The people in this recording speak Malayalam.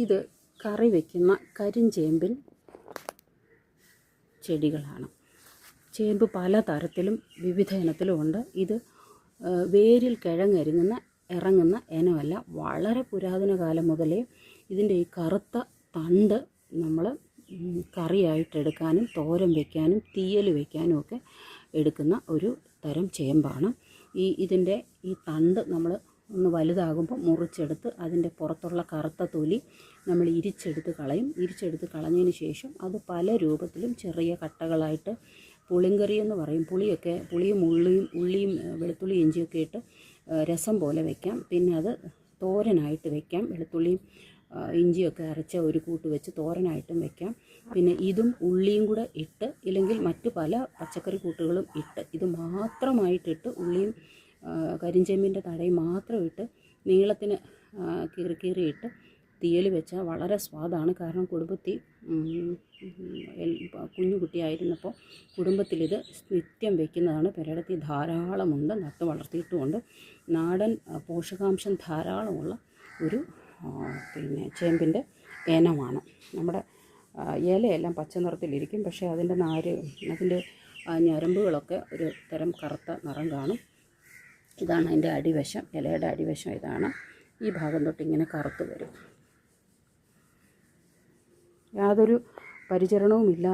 ഇത് കറി വയ്ക്കുന്ന കരിഞ്ചേമ്പിൻ ചെടികളാണ്. ചേമ്പ് പല തരത്തിലും വിവിധ ഇനത്തിലും ഉണ്ട്. ഇത് വേരിൽ ഇറങ്ങുന്ന ഇനമല്ല. വളരെ പുരാതന കാലം മുതലേ ഇതിൻ്റെ ഈ കറുത്ത തണ്ട് നമ്മൾ കറിയായിട്ടെടുക്കാനും തോരൻ വയ്ക്കാനും തീയൽ വയ്ക്കാനും ഒക്കെ എടുക്കുന്ന ഒരു തരം ചേമ്പാണ്. ഇതിൻ്റെ ഈ തണ്ട് നമ്മൾ ഒന്ന് വലുതാകുമ്പോൾ മുറിച്ചെടുത്ത് അതിൻ്റെ പുറത്തുള്ള കറുത്ത തൊലി നമ്മൾ ഇരിച്ചെടുത്ത് കളഞ്ഞതിന് ശേഷം അത് പല രൂപത്തിലും ചെറിയ കട്ടകളായിട്ട് പുളിങ്കറി എന്ന് പറയും. പുളിയും ഉള്ളിയും വെളുത്തുള്ളി ഇഞ്ചിയൊക്കെ ഇട്ട് രസം പോലെ വയ്ക്കാം. പിന്നെ അത് തോരനായിട്ട് വയ്ക്കാം. വെളുത്തുള്ളിയും ഇഞ്ചിയൊക്കെ അരച്ച ഒരു കൂട്ട് വെച്ച് തോരനായിട്ടും വയ്ക്കാം. പിന്നെ ഇതും ഉള്ളിയും കൂടെ ഇട്ട്, ഇല്ലെങ്കിൽ മറ്റു പല പച്ചക്കറി കൂട്ടുകളും ഇട്ട്, ഇത് മാത്രമായിട്ടിട്ട് ഉള്ളിയും കരിഞ്ചേമ്പിൻ്റെ തടയും മാത്രം ഇട്ട് നീളത്തിന് കീറിയിട്ട് തീയൽ വെച്ചാൽ വളരെ സ്വാദാണ്. കാരണം കുടുംബത്തിൽ കുഞ്ഞു കുട്ടിയായിരുന്നപ്പോൾ കുടുംബത്തിലിത് നിത്യം വയ്ക്കുന്നതാണ്. പെരടത്തിൽ ധാരാളമുണ്ട്, നട്ട് വളർത്തിയിട്ടുമുണ്ട്. നാടൻ പോഷകാംശം ധാരാളമുള്ള ഒരു ചേമ്പിൻ്റെ ഇനമാണ്. നമ്മുടെ ഇലയെല്ലാം പച്ച നിറത്തിലിരിക്കും, പക്ഷേ അതിൻ്റെ ഞരമ്പുകളൊക്കെ ഒരു തരം കറുത്ത നിറം കാണും. ഇതാണ് അതിൻ്റെ അടിവശം. ഇലയുടെ അടിവശം ഇതാണ്. ഈ ഭാഗം തൊട്ട് ഇങ്ങനെ കറുത്ത് വരും. യാതൊരു പരിചരണവുമില്ല.